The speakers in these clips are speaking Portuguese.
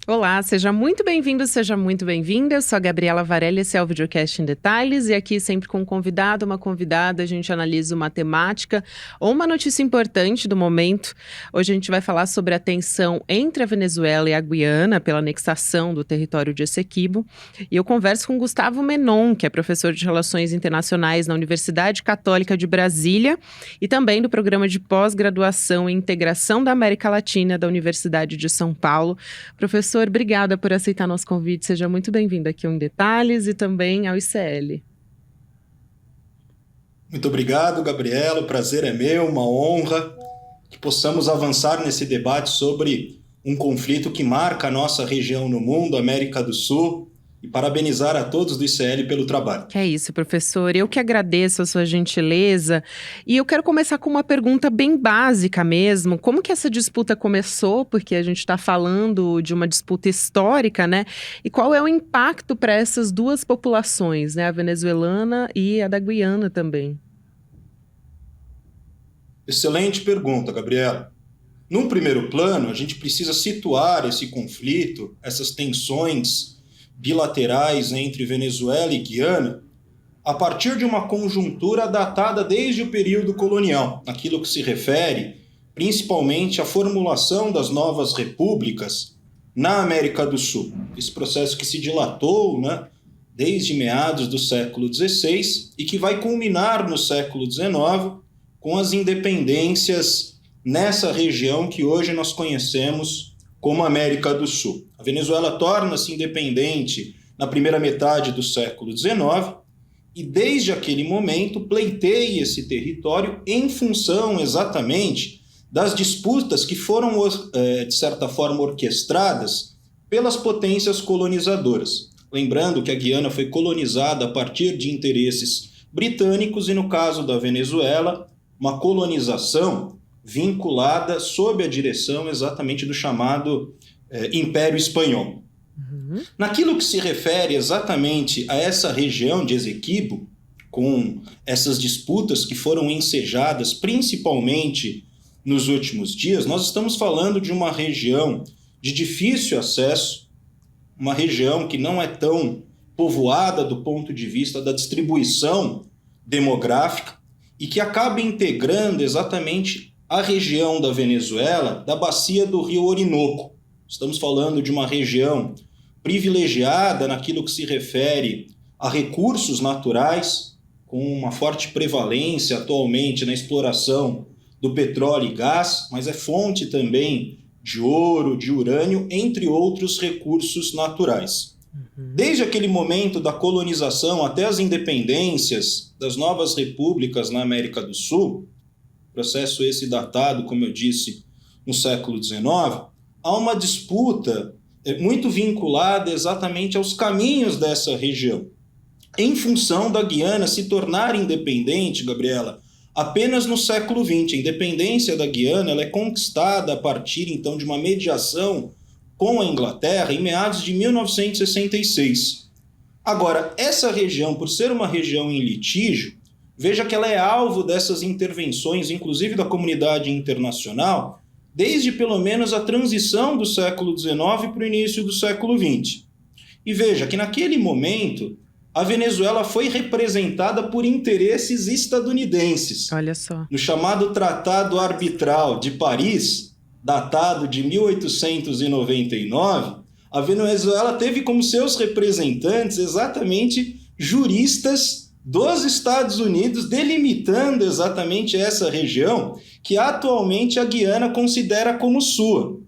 Olá, seja muito bem-vindo, seja muito bem-vinda. Eu sou a Gabriela Varelli, esse é o Videocast em Detalhes e aqui sempre com um convidado, uma convidada, a gente analisa uma temática ou uma notícia importante do momento. Hoje a gente vai falar sobre a tensão entre a Venezuela e a Guiana pela anexação do território de Essequibo. E eu converso com Gustavo Menon, que é professor de Relações Internacionais na Universidade Católica de Brasília e também do Programa de Pós-Graduação em Integração da América Latina da Universidade de São Paulo. Professor, obrigada por aceitar nosso convite. Seja muito bem-vindo aqui ao Em Detalhes e também ao ICL. Muito obrigado, Gabriela. O prazer é meu, uma honra que possamos avançar nesse debate sobre um conflito que marca a nossa região no mundo, América do Sul, e parabenizar a todos do ICL pelo trabalho. É isso, professor. Eu que agradeço a sua gentileza. E eu quero começar com uma pergunta bem básica mesmo. Como que essa disputa começou? Porque a gente está falando de uma disputa histórica, né? E qual é o impacto para essas duas populações, né? A venezuelana e a da Guiana também. Excelente pergunta, Gabriela. Num primeiro plano, a gente precisa situar esse conflito, essas tensões bilaterais entre Venezuela e Guiana, a partir de uma conjuntura datada desde o período colonial, naquilo que se refere principalmente à formulação das novas repúblicas na América do Sul. Esse processo que se dilatou, desde meados do século XVI e que vai culminar no século XIX com as independências nessa região que hoje nós conhecemos como América do Sul. A Venezuela torna-se independente na primeira metade do século XIX e, desde aquele momento, pleiteia esse território em função exatamente das disputas que foram, de certa forma, orquestradas pelas potências colonizadoras. Lembrando que a Guiana foi colonizada a partir de interesses britânicos e, no caso da Venezuela, uma colonização vinculada sob a direção exatamente do chamado Império Espanhol. Naquilo que se refere exatamente a essa região de Essequibo, com essas disputas que foram ensejadas principalmente nos últimos dias, nós estamos falando de uma região de difícil acesso, uma região que não é tão povoada do ponto de vista da distribuição demográfica e que acaba integrando exatamente a região da Venezuela da bacia do rio Orinoco. Estamos falando de uma região privilegiada naquilo que se refere a recursos naturais, com uma forte prevalência atualmente na exploração do petróleo e gás, mas é fonte também de ouro, de urânio, entre outros recursos naturais. Desde aquele momento da colonização até as independências das novas repúblicas na América do Sul, processo esse datado, como eu disse, no século XIX, há uma disputa muito vinculada exatamente aos caminhos dessa região. Em função da Guiana se tornar independente, Gabriela, apenas no século XX. A independência da Guiana ela é conquistada a partir, então, de uma mediação com a Inglaterra em meados de 1966. Agora, essa região, por ser uma região em litígio, veja que ela é alvo dessas intervenções, inclusive da comunidade internacional, desde pelo menos a transição do século XIX para o início do século XX. E veja que naquele momento a Venezuela foi representada por interesses estadunidenses. Olha só. No chamado Tratado Arbitral de Paris, datado de 1899, a Venezuela teve como seus representantes exatamente juristas dos Estados Unidos, delimitando exatamente essa região que atualmente a Guiana considera como sua.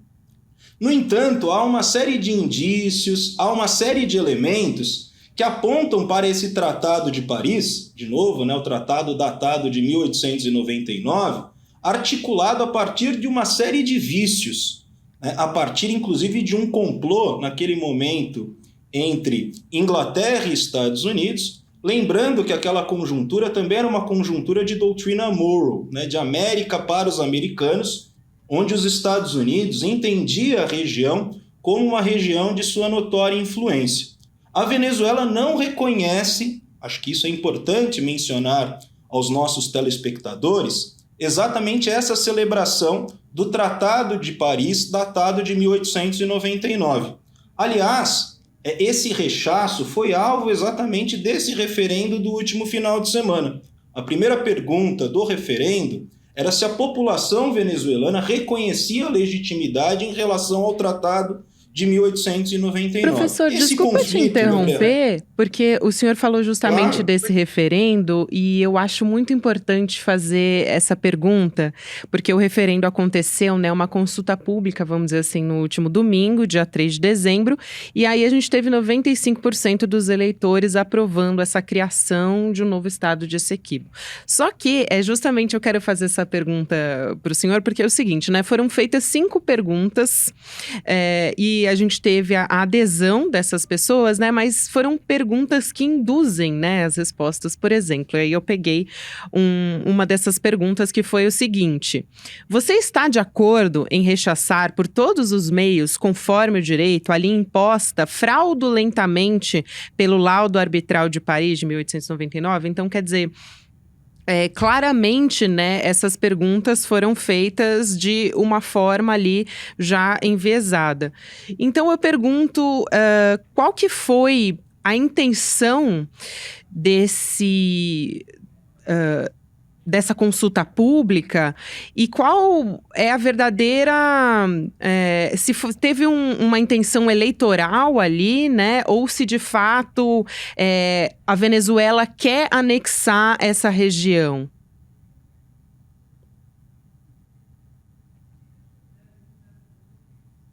No entanto, há uma série de indícios, há uma série de elementos que apontam para esse Tratado de Paris, de novo, o tratado datado de 1899, articulado a partir de uma série de vícios, a partir inclusive de um complô naquele momento entre Inglaterra e Estados Unidos, lembrando que aquela conjuntura também era uma conjuntura de doutrina Monroe, de América para os americanos, onde os Estados Unidos entendia a região como uma região de sua notória influência. A Venezuela não reconhece, acho que isso é importante mencionar aos nossos telespectadores exatamente essa celebração do Tratado de Paris, datado de 1899. Aliás, esse rechaço foi alvo exatamente desse referendo do último final de semana. A primeira pergunta do referendo era se a população venezuelana reconhecia a legitimidade em relação ao Tratado de 1899. Professor, desculpa te interromper, porque o senhor falou justamente desse referendo e eu acho muito importante fazer essa pergunta, porque o referendo aconteceu, né, uma consulta pública, vamos dizer assim, no último domingo, dia 3 de dezembro, e aí a gente teve 95% dos eleitores aprovando essa criação de um novo estado de Essequibo. Só que, justamente eu quero fazer essa pergunta para o senhor, porque é o seguinte, né, foram feitas 5 perguntas e a gente teve a adesão dessas pessoas, né? Mas foram perguntas que induzem, né, as respostas, por exemplo. Aí eu peguei uma dessas perguntas que foi o seguinte: você está de acordo em rechaçar por todos os meios, conforme o direito, a linha imposta fraudulentamente pelo laudo arbitral de Paris de 1899? Então, quer dizer, claramente, né, essas perguntas foram feitas de uma forma ali já enviesada. Então eu pergunto, qual que foi a intenção dessa consulta pública e qual é a verdadeira... se teve uma intenção eleitoral ali, né? Ou se de fato a Venezuela quer anexar essa região?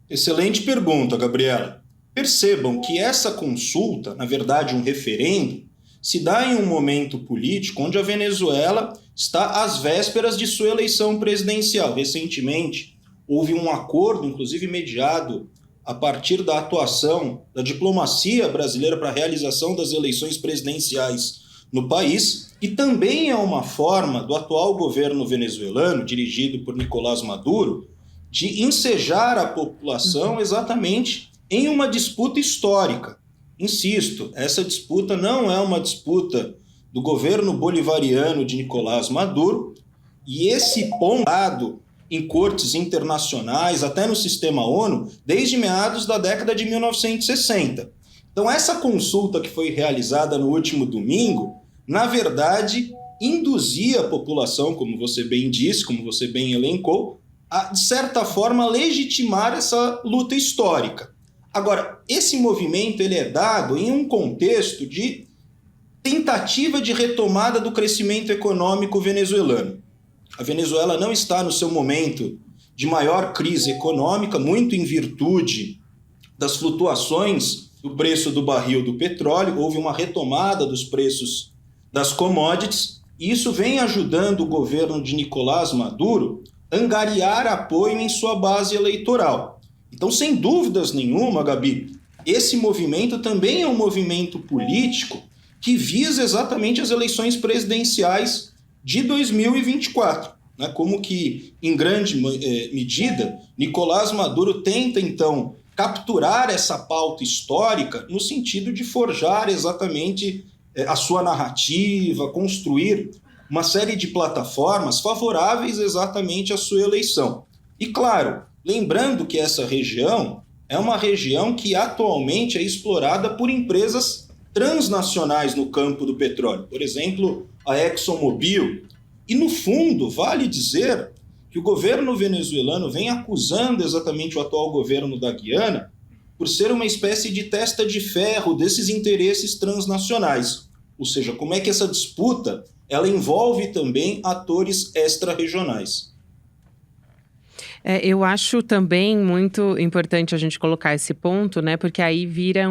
Excelente pergunta, Gabriela. Percebam que essa consulta, na verdade um referendo, se dá em um momento político onde a Venezuela está às vésperas de sua eleição presidencial. Recentemente, houve um acordo, inclusive mediado a partir da atuação da diplomacia brasileira para a realização das eleições presidenciais no país, e também é uma forma do atual governo venezuelano, dirigido por Nicolás Maduro, de ensejar a população exatamente em uma disputa histórica. Insisto, essa disputa não é uma disputa do governo bolivariano de Nicolás Maduro, e esse ponto em cortes internacionais, até no sistema ONU, desde meados da década de 1960. Então, essa consulta que foi realizada no último domingo, na verdade, induzia a população, como você bem disse, como você bem elencou, a, de certa forma, legitimar essa luta histórica. Agora, esse movimento ele é dado em um contexto de tentativa de retomada do crescimento econômico venezuelano. A Venezuela não está no seu momento de maior crise econômica, muito em virtude das flutuações do preço do barril do petróleo. Houve uma retomada dos preços das commodities, e isso vem ajudando o governo de Nicolás Maduro a angariar apoio em sua base eleitoral. Então, sem dúvidas nenhuma, Gabi, esse movimento também é um movimento político que visa exatamente as eleições presidenciais de 2024. Né? Como que, em grande medida, Nicolás Maduro tenta, então, capturar essa pauta histórica no sentido de forjar exatamente a sua narrativa, construir uma série de plataformas favoráveis exatamente à sua eleição. E, claro, lembrando que essa região é uma região que atualmente é explorada por empresas transnacionais no campo do petróleo. Por exemplo, a ExxonMobil. E, no fundo, vale dizer que o governo venezuelano vem acusando exatamente o atual governo da Guiana por ser uma espécie de testa de ferro desses interesses transnacionais. Ou seja, como é que essa disputa ela envolve também atores extra-regionais. Eu acho também muito importante a gente colocar esse ponto, né? Porque aí vira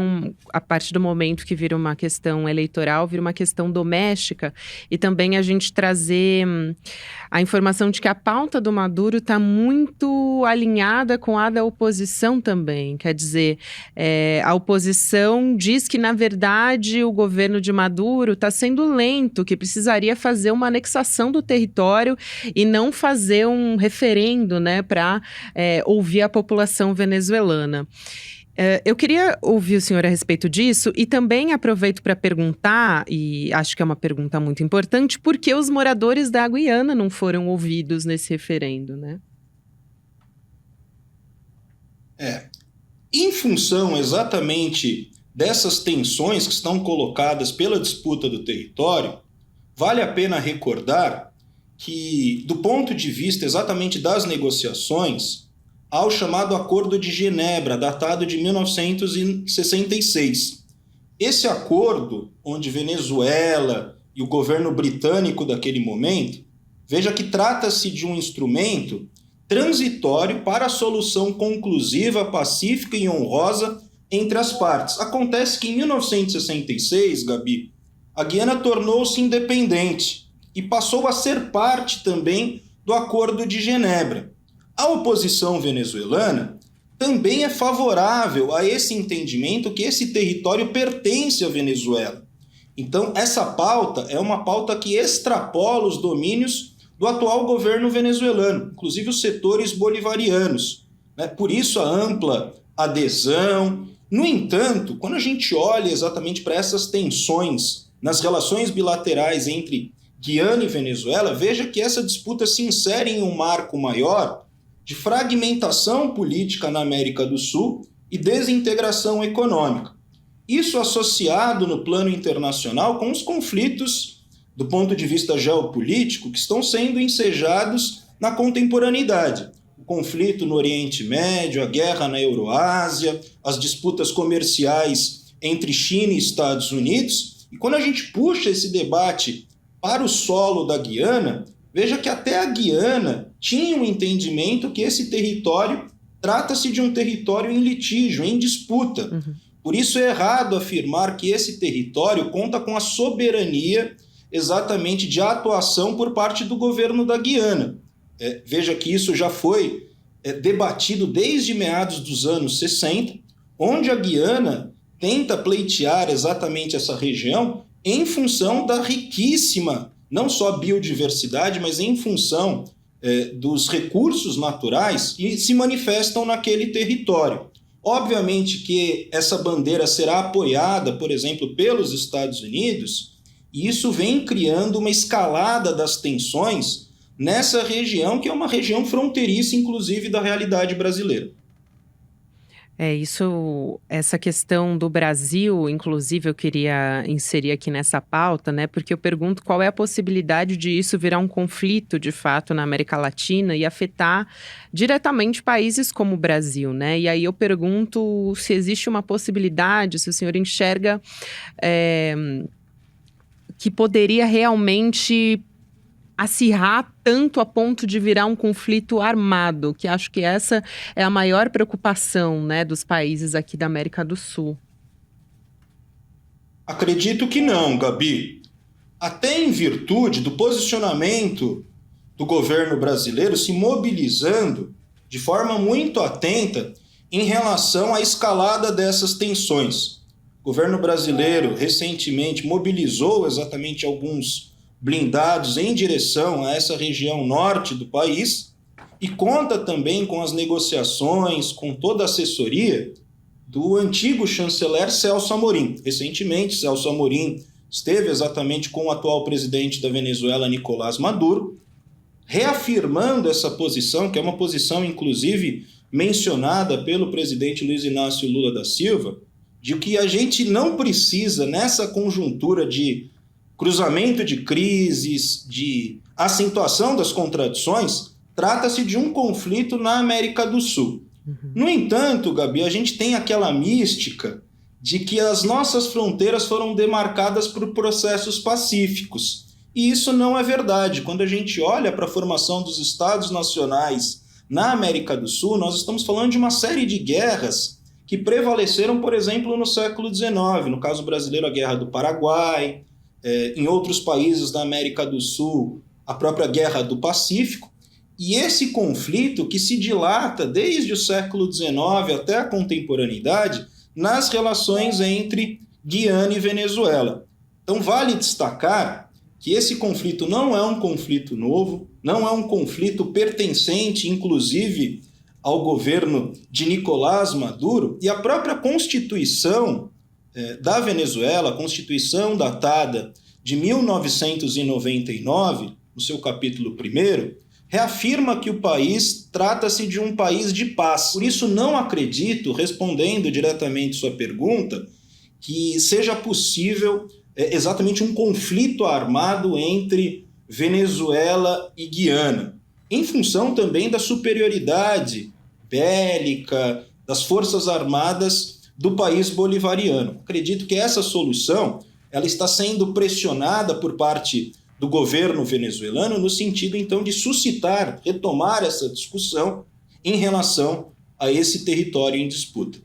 a partir do momento que vira uma questão eleitoral, vira uma questão doméstica, e também a gente trazer a informação de que a pauta do Maduro está muito alinhada com a da oposição também. Quer dizer, a oposição diz que, na verdade, o governo de Maduro está sendo lento, que precisaria fazer uma anexação do território e não fazer um referendo, né, para ouvir a população venezuelana. Eu queria ouvir o senhor a respeito disso e também aproveito para perguntar, e acho que é uma pergunta muito importante, por que os moradores da Guiana não foram ouvidos nesse referendo, né? Em função exatamente dessas tensões que estão colocadas pela disputa do território, vale a pena recordar que, do ponto de vista exatamente das negociações, há o chamado Acordo de Genebra, datado de 1966. Esse acordo, onde Venezuela e o governo britânico daquele momento, veja que trata-se de um instrumento transitório para a solução conclusiva, pacífica e honrosa entre as partes. Acontece que em 1966, Gabi, a Guiana tornou-se independente e passou a ser parte também do Acordo de Genebra. A oposição venezuelana também é favorável a esse entendimento que esse território pertence à Venezuela. Então, essa pauta é uma pauta que extrapola os domínios do atual governo venezuelano, inclusive os setores bolivarianos. Por isso a ampla adesão. No entanto, quando a gente olha exatamente para essas tensões nas relações bilaterais entre Guiana e Venezuela, veja que essa disputa se insere em um marco maior de fragmentação política na América do Sul e desintegração econômica. Isso associado no plano internacional com os conflitos do ponto de vista geopolítico que estão sendo ensejados na contemporaneidade. O conflito no Oriente Médio, a guerra na Euroásia, as disputas comerciais entre China e Estados Unidos. E quando a gente puxa esse debate para o solo da Guiana, veja que até a Guiana tinha um entendimento que esse território trata-se de um território em litígio, em disputa. Por isso é errado afirmar que esse território conta com a soberania exatamente de atuação por parte do governo da Guiana. Veja que isso já foi debatido desde meados dos anos 60, onde a Guiana tenta pleitear exatamente essa região em função da riquíssima, não só biodiversidade, mas em função dos recursos naturais que se manifestam naquele território. Obviamente que essa bandeira será apoiada, por exemplo, pelos Estados Unidos, e isso vem criando uma escalada das tensões nessa região, que é uma região fronteiriça, inclusive, da realidade brasileira. Essa questão do Brasil, inclusive, eu queria inserir aqui nessa pauta, né? Porque eu pergunto qual é a possibilidade de isso virar um conflito, de fato, na América Latina e afetar diretamente países como o Brasil, né? E aí eu pergunto se existe uma possibilidade, se o senhor enxerga que poderia realmente acirrar tanto a ponto de virar um conflito armado, que acho que essa é a maior preocupação, né, dos países aqui da América do Sul. Acredito que não, Gabi. Até em virtude do posicionamento do governo brasileiro se mobilizando de forma muito atenta em relação à escalada dessas tensões. O governo brasileiro recentemente mobilizou exatamente alguns blindados em direção a essa região norte do país e conta também com as negociações, com toda a assessoria do antigo chanceler Celso Amorim. Recentemente, Celso Amorim esteve exatamente com o atual presidente da Venezuela, Nicolás Maduro, reafirmando essa posição, que é uma posição, inclusive, mencionada pelo presidente Luiz Inácio Lula da Silva, de que a gente não precisa, nessa conjuntura de cruzamento de crises, de acentuação das contradições, trata-se de um conflito na América do Sul. No entanto, Gabi, a gente tem aquela mística de que as nossas fronteiras foram demarcadas por processos pacíficos. E isso não é verdade. Quando a gente olha para a formação dos Estados nacionais na América do Sul, nós estamos falando de uma série de guerras que prevaleceram, por exemplo, no século XIX. No caso brasileiro, a Guerra do Paraguai, em outros países da América do Sul, a própria Guerra do Pacífico, e esse conflito que se dilata desde o século XIX até a contemporaneidade nas relações entre Guiana e Venezuela. Então vale destacar que esse conflito não é um conflito novo, não é um conflito pertencente, inclusive, ao governo de Nicolás Maduro, e a própria Constituição da Venezuela, a Constituição datada de 1999, no seu capítulo 1º, reafirma que o país trata-se de um país de paz. Por isso, não acredito, respondendo diretamente sua pergunta, que seja possível exatamente um conflito armado entre Venezuela e Guiana, em função também da superioridade bélica das forças armadas do país bolivariano. Acredito que essa solução ela está sendo pressionada por parte do governo venezuelano no sentido, então, de suscitar, retomar essa discussão em relação a esse território em disputa.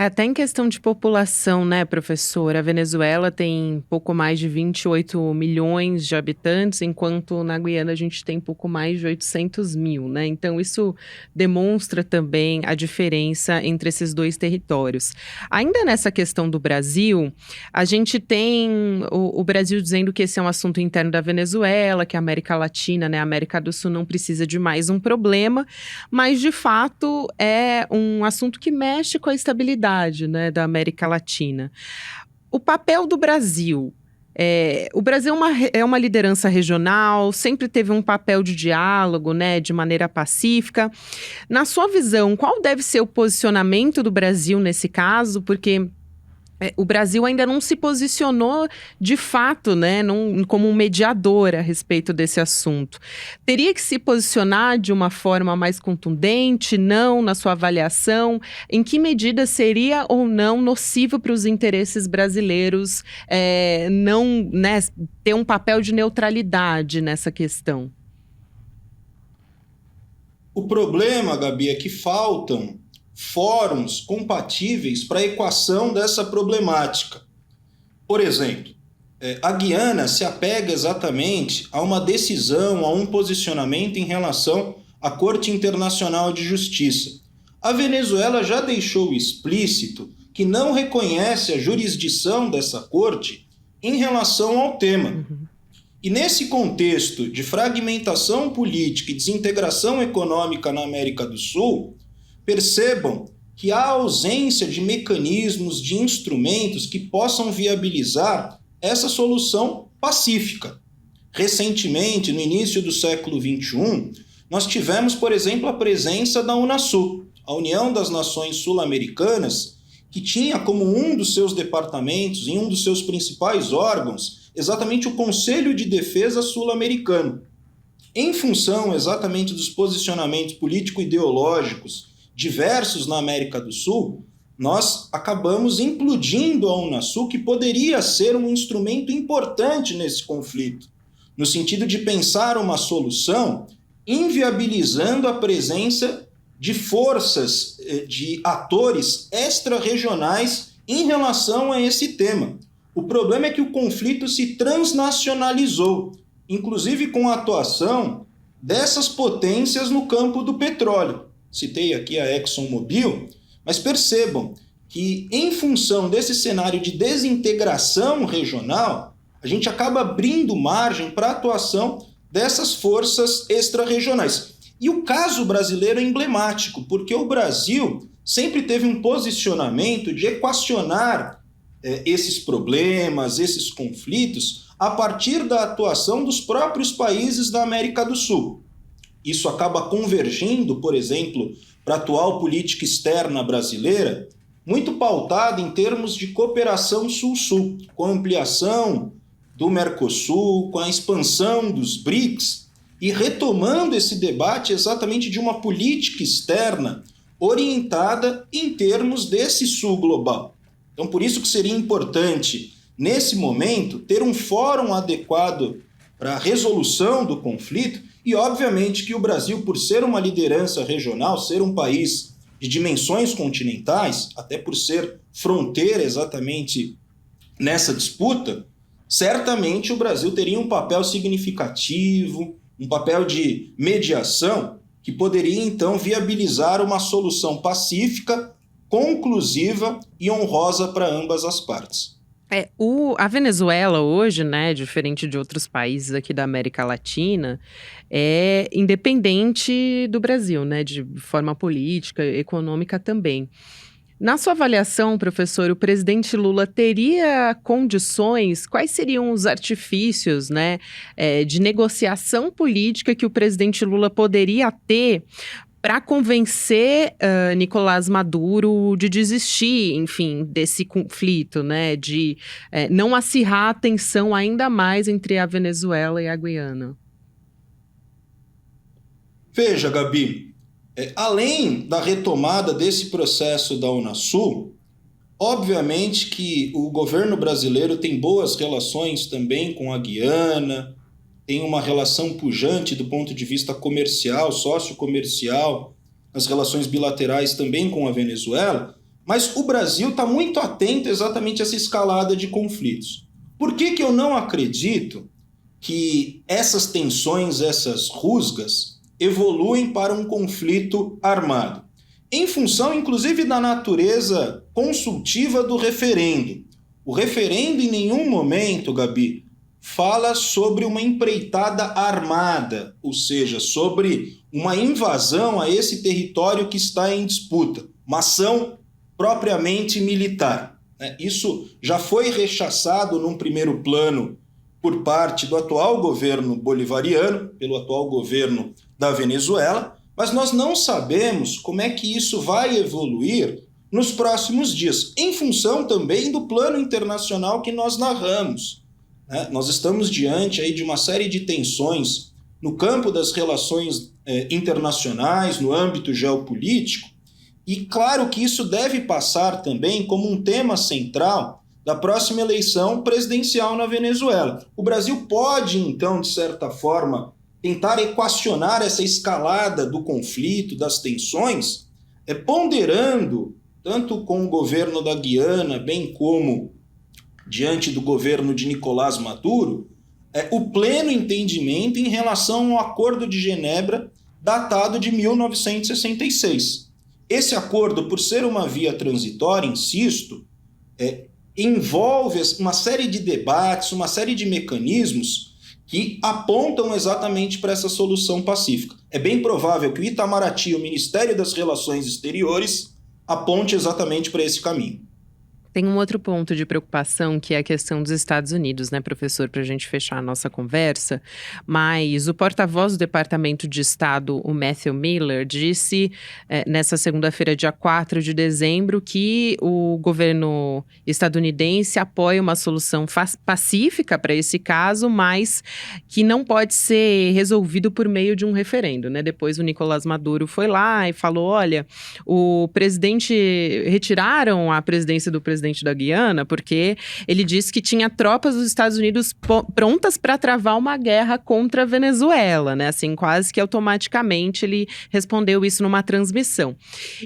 Até em questão de população, né, professor? A Venezuela tem pouco mais de 28 milhões de habitantes, enquanto na Guiana a gente tem pouco mais de 800 mil, né? Então, isso demonstra também a diferença entre esses dois territórios. Ainda nessa questão do Brasil, a gente tem o Brasil dizendo que esse é um assunto interno da Venezuela, que a América Latina, né, a América do Sul não precisa de mais um problema, mas, de fato, é um assunto que mexe com a estabilidade, né, da América Latina. O papel do Brasil. O Brasil é uma liderança regional, sempre teve um papel de diálogo, né, de maneira pacífica. Na sua visão, qual deve ser o posicionamento do Brasil nesse caso? Porque o Brasil ainda não se posicionou de fato, né, como um mediador a respeito desse assunto. Teria que se posicionar de uma forma mais contundente, não, na sua avaliação? Em que medida seria ou não nocivo para os interesses brasileiros não, né, ter um papel de neutralidade nessa questão? O problema, Gabi, é que faltam fóruns compatíveis para a equação dessa problemática. Por exemplo, a Guiana se apega exatamente a uma decisão, a um posicionamento em relação à Corte Internacional de Justiça. A Venezuela já deixou explícito que não reconhece a jurisdição dessa corte em relação ao tema. E nesse contexto de fragmentação política e desintegração econômica na América do Sul, percebam que há ausência de mecanismos, de instrumentos que possam viabilizar essa solução pacífica. Recentemente, no início do século XXI, nós tivemos, por exemplo, a presença da Unasul, a União das Nações Sul-Americanas, que tinha como um dos seus departamentos, em um dos seus principais órgãos, exatamente o Conselho de Defesa Sul-Americano. Em função exatamente dos posicionamentos político-ideológicos diversos na América do Sul, nós acabamos implodindo a Unasul, que poderia ser um instrumento importante nesse conflito, no sentido de pensar uma solução inviabilizando a presença de forças, de atores extra-regionais em relação a esse tema. O problema é que o conflito se transnacionalizou, inclusive com a atuação dessas potências no campo do petróleo. Citei aqui a ExxonMobil, mas percebam que, em função desse cenário de desintegração regional, a gente acaba abrindo margem para a atuação dessas forças extra-regionais. E o caso brasileiro é emblemático, porque o Brasil sempre teve um posicionamento de equacionar esses problemas, esses conflitos, a partir da atuação dos próprios países da América do Sul. Isso acaba convergindo, por exemplo, para a atual política externa brasileira, muito pautada em termos de cooperação Sul-Sul, com a ampliação do Mercosul, com a expansão dos BRICS, e retomando esse debate exatamente de uma política externa orientada em termos desse Sul global. Então, por isso que seria importante, nesse momento, ter um fórum adequado para a resolução do conflito. E, obviamente, que o Brasil, por ser uma liderança regional, ser um país de dimensões continentais, até por ser fronteira exatamente nessa disputa, certamente o Brasil teria um papel significativo, um papel de mediação, que poderia, então, viabilizar uma solução pacífica, conclusiva e honrosa para ambas as partes. A Venezuela hoje, né, diferente de outros países aqui da América Latina, é independente do Brasil, né, de forma política, econômica também. Na sua avaliação, professor, o presidente Lula teria condições, quais seriam os artifícios, né, de negociação política que o presidente Lula poderia ter para convencer Nicolás Maduro de desistir, enfim, desse conflito, né, de não acirrar a tensão ainda mais entre a Venezuela e a Guiana? Veja, Gabi, além da retomada desse processo da Unasul, obviamente que o governo brasileiro tem boas relações também com a Guiana, tem uma relação pujante do ponto de vista comercial, sociocomercial, as relações bilaterais também com a Venezuela, mas o Brasil está muito atento exatamente a essa escalada de conflitos. Por que eu não acredito que essas tensões, essas rusgas, evoluem para um conflito armado? Em função, inclusive, da natureza consultiva do referendo. O referendo, em nenhum momento, Gabi, fala sobre uma empreitada armada, ou seja, sobre uma invasão a esse território que está em disputa, uma ação propriamente militar. Isso já foi rechaçado num primeiro plano por parte do atual governo bolivariano, pelo atual governo da Venezuela, mas nós não sabemos como é que isso vai evoluir nos próximos dias, em função também do plano internacional que nós narramos. Nós estamos diante aí de uma série de tensões no campo das relações internacionais, no âmbito geopolítico, e claro que isso deve passar também como um tema central da próxima eleição presidencial na Venezuela. O Brasil pode, então, de certa forma, tentar equacionar essa escalada do conflito, das tensões, ponderando, tanto com o governo da Guiana, bem como diante do governo de Nicolás Maduro, o pleno entendimento em relação ao Acordo de Genebra, datado de 1966. Esse acordo, por ser uma via transitória, insisto, envolve uma série de debates, uma série de mecanismos que apontam exatamente para essa solução pacífica. É bem provável que o Itamaraty, o Ministério das Relações Exteriores, aponte exatamente para esse caminho. Tem um outro ponto de preocupação, que é a questão dos Estados Unidos, né, professor, para a gente fechar a nossa conversa. Mas o porta-voz do Departamento de Estado, o Matthew Miller, disse nessa segunda-feira, dia 4 de dezembro, que o governo estadunidense apoia uma solução pacífica para esse caso, mas que não pode ser resolvido por meio de um referendo, né? Depois o Nicolás Maduro foi lá e falou, olha, o presidente, retiraram a presidência do presidente da Guiana, porque ele disse que tinha tropas dos Estados Unidos prontas para travar uma guerra contra a Venezuela, né? Assim, quase que automaticamente ele respondeu isso numa transmissão.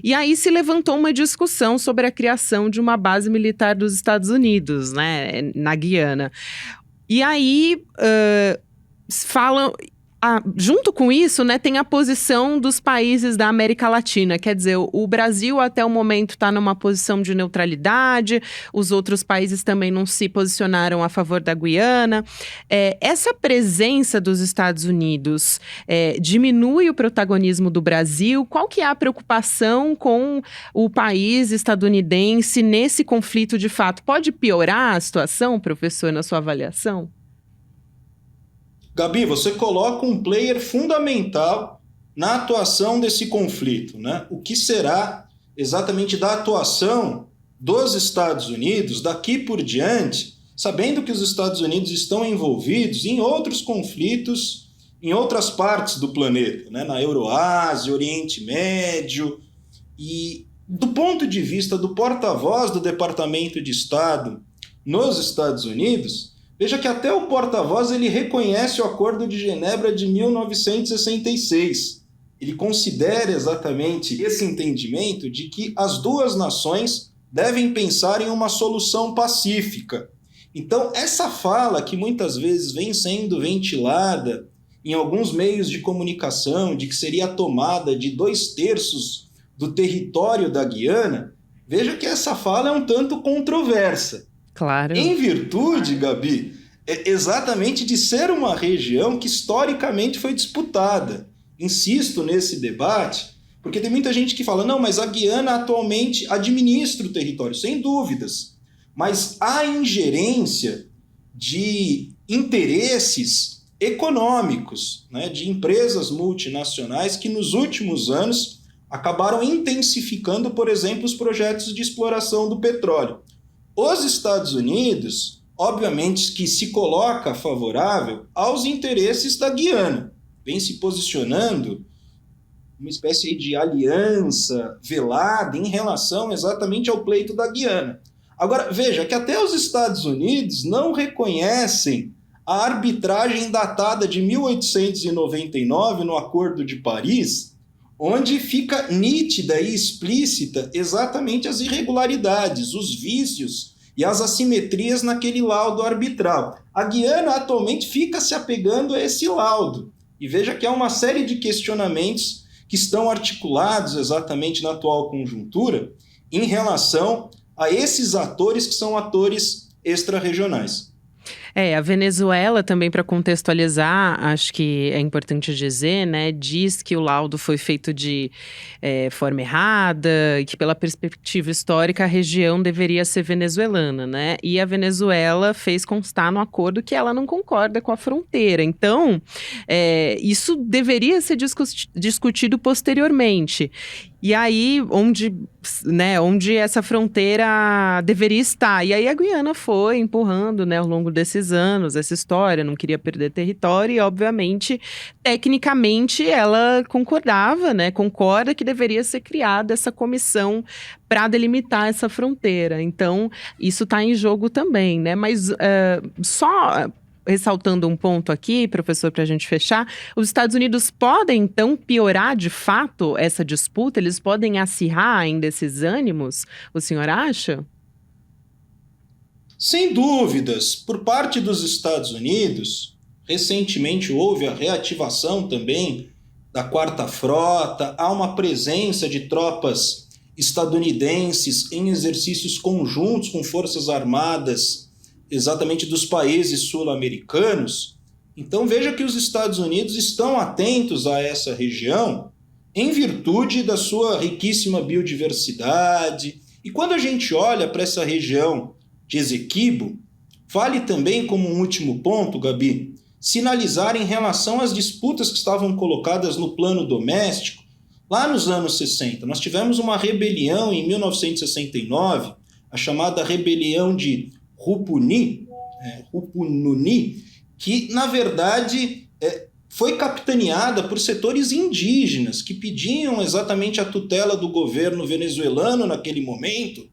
E aí se levantou uma discussão sobre a criação de uma base militar dos Estados Unidos, né, na Guiana. E aí falam... junto com isso, né, tem a posição dos países da América Latina. Quer dizer, o Brasil até o momento está numa posição de neutralidade, os outros países também não se posicionaram a favor da Guiana. Essa presença dos Estados Unidos diminui o protagonismo do Brasil? Qual que é a preocupação com o país estadunidense nesse conflito de fato? Pode piorar a situação, professor, na sua avaliação? Gabi, você coloca um player fundamental na atuação desse conflito, né? O que será exatamente da atuação dos Estados Unidos daqui por diante, sabendo que os Estados Unidos estão envolvidos em outros conflitos em outras partes do planeta, né? Na Euroásia, Oriente Médio, e do ponto de vista do porta-voz do Departamento de Estado nos Estados Unidos, veja que até o porta-voz ele reconhece o Acordo de Genebra de 1966. Ele considera exatamente esse entendimento de que as duas nações devem pensar em uma solução pacífica. Então, essa fala que muitas vezes vem sendo ventilada em alguns meios de comunicação, de que seria a tomada de 2/3 do território da Guiana, veja que essa fala é um tanto controversa. Claro. Em virtude, Gabi, exatamente de ser uma região que historicamente foi disputada. Insisto nesse debate, porque tem muita gente que fala, não, mas a Guiana atualmente administra o território, sem dúvidas. Mas há ingerência de interesses econômicos, né, de empresas multinacionais que nos últimos anos acabaram intensificando, por exemplo, os projetos de exploração do petróleo. Os Estados Unidos, obviamente, que se coloca favorável aos interesses da Guiana, vem se posicionando uma espécie de aliança velada em relação exatamente ao pleito da Guiana. Agora, veja que até os Estados Unidos não reconhecem a arbitragem datada de 1899 no Acordo de Paris, onde fica nítida e explícita exatamente as irregularidades, os vícios e as assimetrias naquele laudo arbitral. A Guiana atualmente fica se apegando a esse laudo. E veja que há uma série de questionamentos que estão articulados exatamente na atual conjuntura em relação a esses atores que são atores extra-regionais. A Venezuela também, para contextualizar, acho que é importante dizer, né, diz que o laudo foi feito de forma errada e que pela perspectiva histórica a região deveria ser venezuelana, né, e a Venezuela fez constar no acordo que ela não concorda com a fronteira, então isso deveria ser discutido posteriormente. E aí, onde essa fronteira deveria estar. E aí a Guiana foi empurrando, né, ao longo desses anos, essa história, não queria perder território e, obviamente, tecnicamente, ela concorda que deveria ser criada essa comissão para delimitar essa fronteira. Então, isso está em jogo também, né? Mas só ressaltando um ponto aqui, professor, para a gente fechar, os Estados Unidos podem, então, piorar de fato essa disputa? Eles podem acirrar ainda esses ânimos? O senhor acha? Sem dúvidas. Por parte dos Estados Unidos, recentemente houve a reativação também da Quarta Frota, há uma presença de tropas estadunidenses em exercícios conjuntos com forças armadas exatamente dos países sul-americanos. Então veja que os Estados Unidos estão atentos a essa região em virtude da sua riquíssima biodiversidade. E quando a gente olha para essa região de Essequibo, vale também como um último ponto, Gabi, sinalizar em relação às disputas que estavam colocadas no plano doméstico. Lá nos anos 60, nós tivemos uma rebelião em 1969, a chamada rebelião de Rupununi, que, na verdade, foi capitaneada por setores indígenas que pediam exatamente a tutela do governo venezuelano naquele momento,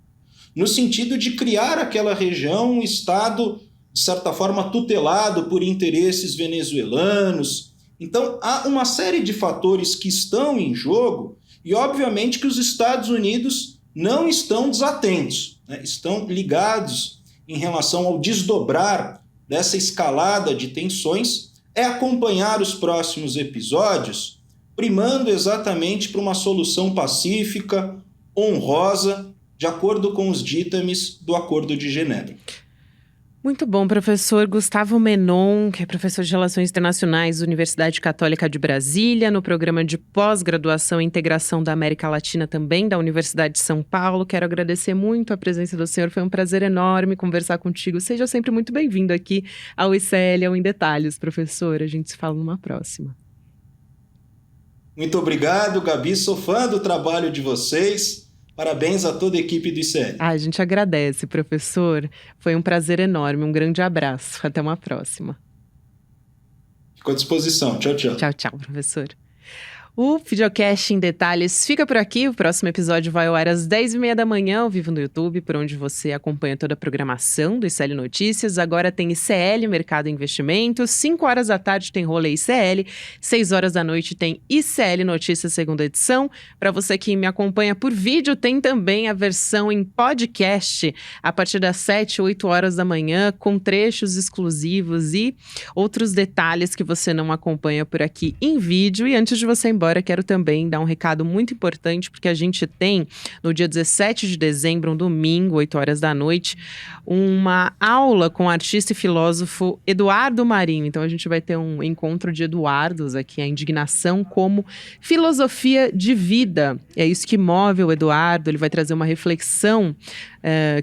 no sentido de criar aquela região um estado, de certa forma, tutelado por interesses venezuelanos. Então, há uma série de fatores que estão em jogo e, obviamente, que os Estados Unidos não estão desatentos, né? Estão ligados em relação ao desdobrar dessa escalada de tensões, é acompanhar os próximos episódios, primando exatamente para uma solução pacífica, honrosa, de acordo com os ditames do Acordo de Genebra. Muito bom, professor Gustavo Menon, que é professor de Relações Internacionais da Universidade Católica de Brasília, no programa de pós-graduação e integração da América Latina também, da Universidade de São Paulo. Quero agradecer muito a presença do senhor, foi um prazer enorme conversar contigo. Seja sempre muito bem-vindo aqui ao ICL, ao Em Detalhes, professor. A gente se fala numa próxima. Muito obrigado, Gabi. Sou fã do trabalho de vocês. Parabéns a toda a equipe do ICL. A gente agradece, professor. Foi um prazer enorme. Um grande abraço. Até uma próxima. Fico à disposição. Tchau, tchau. Tchau, tchau, professor. O Videocast em Detalhes fica por aqui. O próximo episódio vai ao ar às 10h30 da manhã, ao vivo no YouTube, por onde você acompanha toda a programação do ICL Notícias. Agora tem ICL Mercado e Investimentos. 5 horas da tarde tem Rolê ICL. 6 horas da noite tem ICL Notícias, segunda edição. Para você que me acompanha por vídeo, tem também a versão em podcast, a partir das 7, 8 horas da manhã, com trechos exclusivos e outros detalhes que você não acompanha por aqui em vídeo. E antes de você ir embora, agora quero também dar um recado muito importante, porque a gente tem, no dia 17 de dezembro, um domingo, 8 horas da noite, uma aula com o artista e filósofo Eduardo Marinho. Então a gente vai ter um encontro de Eduardos aqui, a indignação como filosofia de vida. É isso que move o Eduardo, ele vai trazer uma reflexão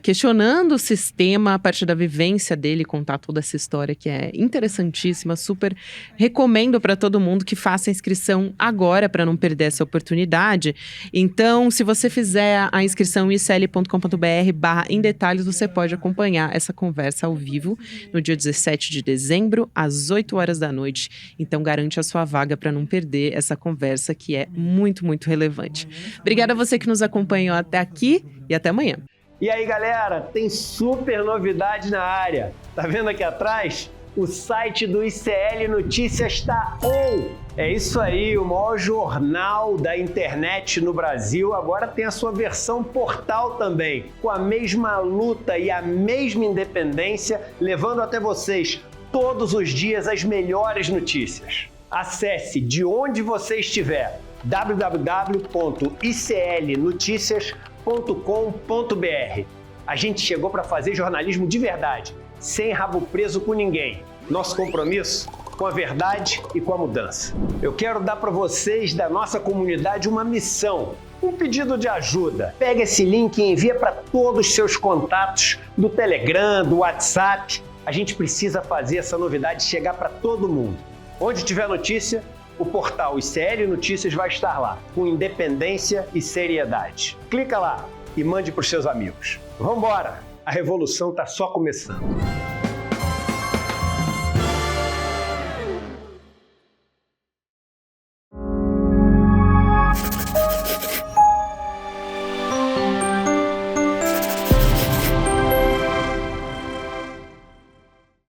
questionando o sistema a partir da vivência dele, contar toda essa história que é interessantíssima, super recomendo para todo mundo que faça a inscrição agora para não perder essa oportunidade. Então, se você fizer a inscrição em icl.com.br/em-detalhes, você pode acompanhar essa conversa ao vivo no dia 17 de dezembro, às 8 horas da noite. Então, garante a sua vaga para não perder essa conversa que é muito, muito relevante. Obrigada a você que nos acompanhou até aqui e até amanhã. E aí, galera, tem super novidade na área. Tá vendo aqui atrás? O site do ICL Notícias está on! É isso aí, o maior jornal da internet no Brasil agora tem a sua versão portal também, com a mesma luta e a mesma independência, levando até vocês todos os dias as melhores notícias. Acesse de onde você estiver, www.iclnoticias.com.br. A gente chegou para fazer jornalismo de verdade, sem rabo preso com ninguém. Nosso compromisso com a verdade e com a mudança. Eu quero dar para vocês da nossa comunidade uma missão, um pedido de ajuda. Pega esse link e envia para todos os seus contatos do Telegram, do WhatsApp. A gente precisa fazer essa novidade chegar para todo mundo. Onde tiver notícia, o portal ICL Notícias vai estar lá, com independência e seriedade. Clica lá e mande para os seus amigos. Vambora! A revolução está só começando.